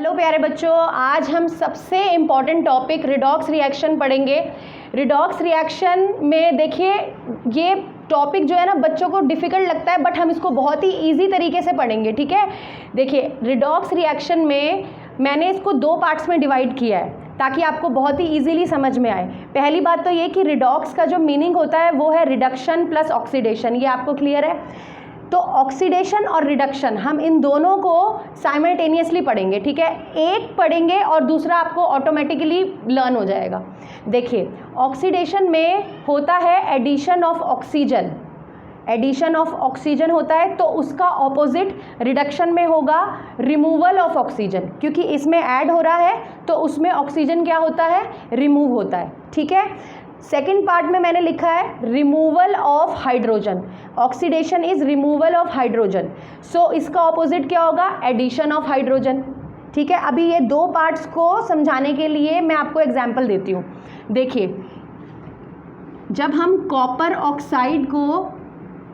Hello प्यारे बच्चों, आज हम सबसे इम्पॉर्टेंट टॉपिक रिडॉक्स रिएक्शन पढ़ेंगे। रिडॉक्स रिएक्शन में देखिए, ये टॉपिक जो है ना बच्चों को डिफ़िकल्ट लगता है, बट हम इसको बहुत ही इजी तरीके से पढ़ेंगे। ठीक है, देखिए रिडॉक्स रिएक्शन में मैंने इसको दो पार्ट्स में डिवाइड किया है ताकि आपको बहुत ही इजीली समझ में आए। पहली बात तो ये कि रिडॉक्स का जो मीनिंग होता है वो है रिडक्शन प्लस ऑक्सीडेशन। ये आपको क्लियर है? तो ऑक्सीडेशन और रिडक्शन हम इन दोनों को साइमल्टेनियसली पढ़ेंगे। ठीक है, एक पढ़ेंगे और दूसरा आपको ऑटोमेटिकली लर्न हो जाएगा। देखिए, ऑक्सीडेशन में होता है addition of oxygen. Addition of oxygen होता है, तो उसका ऑपोजिट रिडक्शन में होगा रिमूवल ऑफ ऑक्सीजन, क्योंकि इसमें ऐड हो रहा है तो उसमें ऑक्सीजन क्या होता है, रिमूव होता है। ठीक है, सेकेंड पार्ट में मैंने लिखा है removal of hydrogen. Oxidation is removal of hydrogen, so इसका ऑपोजिट क्या होगा, एडिशन ऑफ हाइड्रोजन। ठीक है, अभी ये दो पार्ट्स को समझाने के लिए मैं आपको एग्जांपल देती हूँ। देखिए, जब हम कॉपर ऑक्साइड को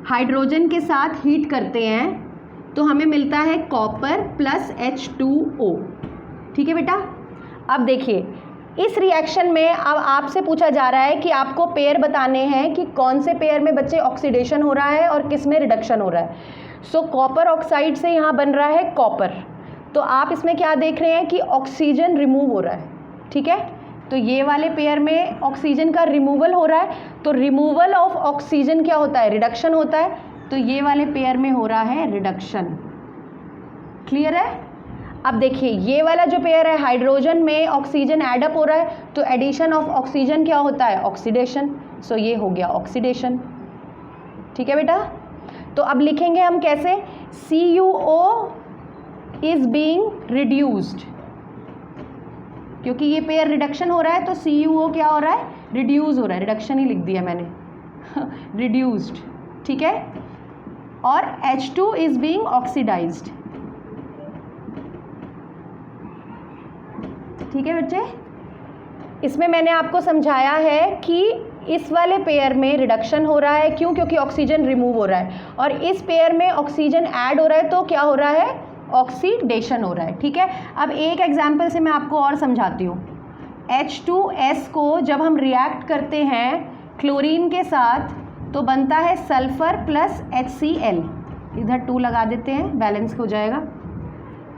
हाइड्रोजन के साथ हीट करते हैं तो हमें मिलता है कॉपर प्लस H2O। ठीक है बेटा, अब देखिए इस रिएक्शन में अब आपसे पूछा जा रहा है कि आपको पेयर बताने हैं कि कौन से पेयर में बच्चे ऑक्सीडेशन हो रहा है और किस में रिडक्शन हो रहा है। सो कॉपर ऑक्साइड से यहाँ बन रहा है कॉपर, तो आप इसमें क्या देख रहे हैं कि ऑक्सीजन रिमूव हो रहा है। ठीक है, तो ये वाले पेयर में ऑक्सीजन का रिमूवल हो रहा है, तो रिमूवल ऑफ ऑक्सीजन क्या होता है, रिडक्शन होता है। तो ये वाले पेयर में हो रहा है रिडक्शन। क्लियर है? अब देखिए, ये वाला जो पेयर है हाइड्रोजन में ऑक्सीजन एडअप हो रहा है, तो एडिशन ऑफ ऑक्सीजन क्या होता है, ऑक्सीडेशन। सो ये हो गया ऑक्सीडेशन। ठीक है बेटा, तो अब लिखेंगे हम कैसे, CuO इज बीइंग रिड्यूस्ड, क्योंकि ये पेयर रिडक्शन हो रहा है तो CuO क्या हो रहा है, रिड्यूस हो रहा है। रिडक्शन ही लिख दिया मैंने रिड्यूस्ड। ठीक है, और H2 इज बीइंग ऑक्सीडाइज्ड। ठीक है बच्चे, इसमें मैंने आपको समझाया है कि इस वाले पेयर में रिडक्शन हो रहा है, क्यों, क्योंकि ऑक्सीजन रिमूव हो रहा है, और इस पेयर में ऑक्सीजन ऐड हो रहा है तो क्या हो रहा है, ऑक्सीडेशन हो रहा है। ठीक है, अब एक एग्जांपल से मैं आपको और समझाती हूँ। H2S को जब हम रिएक्ट करते हैं क्लोरीन के साथ तो बनता है सल्फर प्लस HCl। इधर 2 लगा देते हैं, बैलेंस हो जाएगा।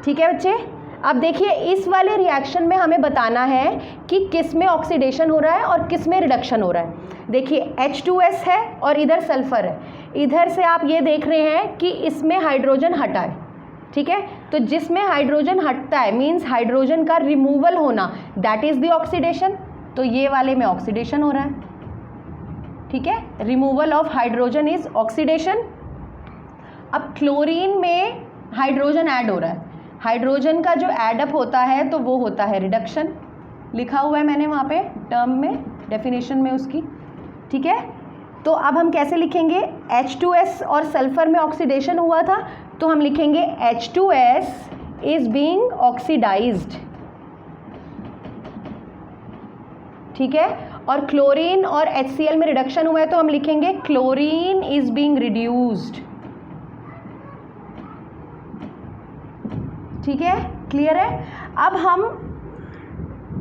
ठीक है बच्चे, अब देखिए इस वाले रिएक्शन में हमें बताना है कि किस में ऑक्सीडेशन हो रहा है और किस में रिडक्शन हो रहा है। देखिए H2S है और इधर सल्फर है, इधर से आप ये देख रहे हैं कि इसमें हाइड्रोजन हटा है। ठीक है, तो जिसमें हाइड्रोजन हटता है मीन्स हाइड्रोजन का रिमूवल होना, दैट इज द ऑक्सीडेशन। तो ये वाले में ऑक्सीडेशन हो रहा है। ठीक है, removal of hydrogen is oxidation. अब क्लोरीन में हाइड्रोजन ऐड हो रहा है, हाइड्रोजन का जो एडअप होता है तो वो होता है रिडक्शन। लिखा हुआ है मैंने वहाँ पे टर्म में, डेफिनेशन में उसकी। ठीक है, तो अब हम कैसे लिखेंगे, H2S और सल्फर में ऑक्सीडेशन हुआ था तो हम लिखेंगे H2S इज बीइंग ऑक्सीडाइज्ड। ठीक है, और क्लोरीन और HCl में रिडक्शन हुआ है तो हम लिखेंगे क्लोरीन इज बीइंग रिड्यूस्ड। ठीक है, क्लियर है? अब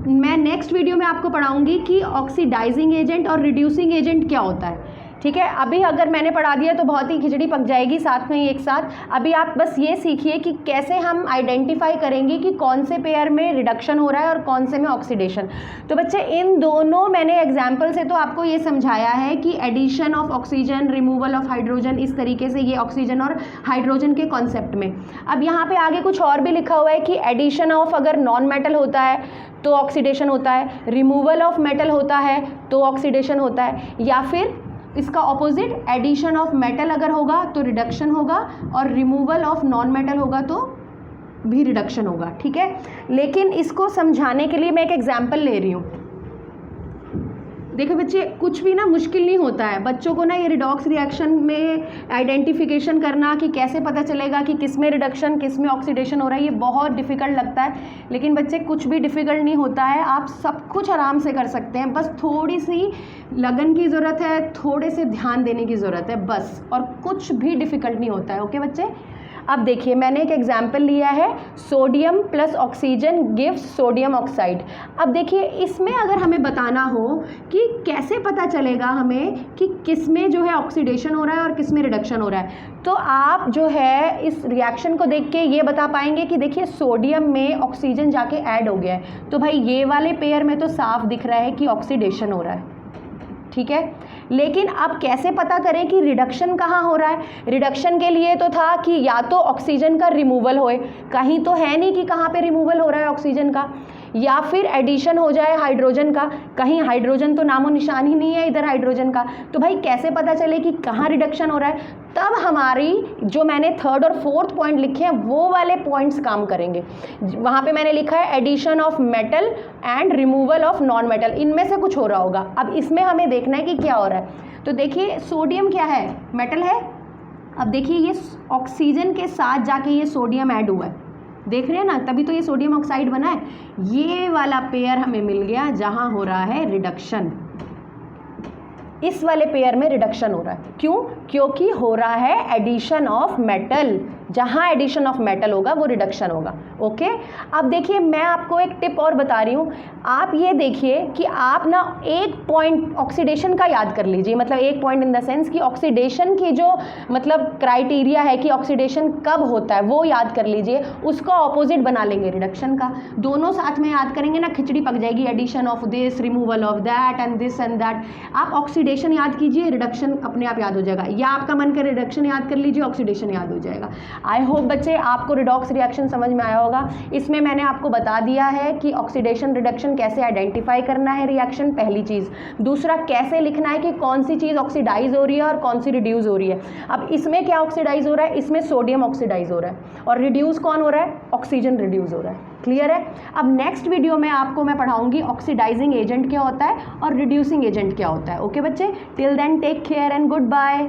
मैं नेक्स्ट वीडियो में आपको पढ़ाऊंगी कि ऑक्सीडाइजिंग एजेंट और रिड्यूसिंग एजेंट क्या होता है। ठीक है, अभी अगर मैंने पढ़ा दिया तो बहुत ही खिचड़ी पक जाएगी साथ में ही एक साथ। अभी आप बस ये सीखिए कि कैसे हम आइडेंटिफाई करेंगे कि कौन से पेयर में रिडक्शन हो रहा है और कौन से में ऑक्सीडेशन। तो बच्चे इन दोनों मैंने एग्जाम्पल से तो आपको ये समझाया है कि addition of oxygen, removal of hydrogen, इस तरीके से ये ऑक्सीजन और हाइड्रोजन के कॉन्सेप्ट में। अब यहाँ पे आगे कुछ और भी लिखा हुआ है कि एडिशन ऑफ अगर नॉन मेटल होता है तो ऑक्सीडेशन होता है, रिमूवल ऑफ मेटल होता है तो ऑक्सीडेशन होता है, या फिर इसका ऑपोजिट एडिशन ऑफ मेटल अगर होगा तो रिडक्शन होगा और रिमूवल ऑफ नॉन मेटल होगा तो भी रिडक्शन होगा। ठीक है, लेकिन इसको समझाने के लिए मैं एक एग्जांपल ले रही हूँ। देखो बच्चे, कुछ भी ना मुश्किल नहीं होता है बच्चों को ना ये रिडॉक्स रिएक्शन में आइडेंटिफिकेशन करना कि कैसे पता चलेगा कि किस में रिडक्शन किस में ऑक्सीडेशन हो रहा है, ये बहुत डिफ़िकल्ट लगता है। लेकिन बच्चे कुछ भी डिफ़िकल्ट नहीं होता है, आप सब कुछ आराम से कर सकते हैं। बस थोड़ी सी लगन की ज़रूरत है, थोड़े से ध्यान देने की ज़रूरत है बस, और कुछ भी डिफ़िकल्ट नहीं होता है। ओके बच्चे, अब देखिए मैंने एक एग्जाम्पल लिया है, sodium plus oxygen gives sodium oxide. अब देखिए इसमें अगर हमें बताना हो कि कैसे पता चलेगा हमें कि किस में जो है ऑक्सीडेशन हो रहा है और किस में रिडक्शन हो रहा है, तो आप जो है इस रिएक्शन को देख के ये बता पाएंगे कि देखिए सोडियम में ऑक्सीजन जाके ऐड हो गया है, तो भाई ये वाले पेयर में तो साफ दिख रहा है कि ऑक्सीडेशन हो रहा है, ठीक है। लेकिन अब कैसे पता करें कि रिडक्शन कहाँ हो रहा है? रिडक्शन के लिए तो था कि या तो ऑक्सीजन का रिमूवल होए, कहीं तो है नहीं कि कहाँ पे रिमूवल हो रहा है ऑक्सीजन का, या फिर एडिशन हो जाए हाइड्रोजन का, कहीं हाइड्रोजन तो नामो निशान ही नहीं है इधर हाइड्रोजन का, तो भाई कैसे पता चले कि कहाँ रिडक्शन हो रहा है? तब हमारी जो मैंने थर्ड और फोर्थ पॉइंट लिखे हैं वो वाले पॉइंट्स काम करेंगे। वहाँ पे मैंने लिखा है addition of metal and removal of non metal, इनमें से कुछ हो रहा होगा। अब इसमें हमें देखना है कि क्या हो रहा है। तो देखिए सोडियम क्या है? मेटल है। अब देखिए ये ऑक्सीजन के साथ जाके ये सोडियम ऐड हुआ है, देख रहे हैं ना, तभी तो ये सोडियम ऑक्साइड बना है। ये वाला पेयर हमें मिल गया जहाँ हो रहा है रिडक्शन, इस वाले पेयर में रिडक्शन हो रहा है। क्यों? क्योंकि हो रहा है एडिशन ऑफ मेटल, जहाँ एडिशन ऑफ मेटल होगा वो रिडक्शन होगा। ओके, अब देखिए मैं आपको एक टिप और बता रही हूँ। आप ये देखिए कि आप ना एक पॉइंट ऑक्सीडेशन का याद कर लीजिए, मतलब एक पॉइंट इन द सेंस कि ऑक्सीडेशन की जो मतलब क्राइटेरिया है कि ऑक्सीडेशन कब होता है वो याद कर लीजिए, उसका ऑपोजिट बना लेंगे रिडक्शन का। दोनों साथ में याद करेंगे ना, खिचड़ी पक जाएगी। Addition of this, removal of that and this and that. आप ऑक्सीडेशन याद कीजिए, रिडक्शन अपने आप याद हो जाएगा, या आपका मन करे रिडक्शन याद कर लीजिए, ऑक्सीडेशन याद हो जाएगा। आई होप बच्चे आपको रिडॉक्स रिएक्शन समझ में आया होगा। इसमें मैंने आपको बता दिया है कि ऑक्सीडेशन रिडक्शन कैसे आइडेंटिफाई करना है रिएक्शन, पहली चीज़। दूसरा, कैसे लिखना है कि कौन सी चीज़ ऑक्सीडाइज हो रही है और कौन सी रिड्यूस हो रही है। अब इसमें क्या ऑक्सीडाइज हो रहा है? इसमें सोडियम ऑक्सीडाइज हो रहा है, और रिड्यूस कौन हो रहा है? ऑक्सीजन रिड्यूस हो रहा है। क्लियर है? अब नेक्स्ट वीडियो में आपको मैं पढ़ाऊंगी ऑक्सीडाइजिंग एजेंट क्या होता है और रिड्यूसिंग एजेंट क्या होता है। ओके बच्चे, till then take care and good bye.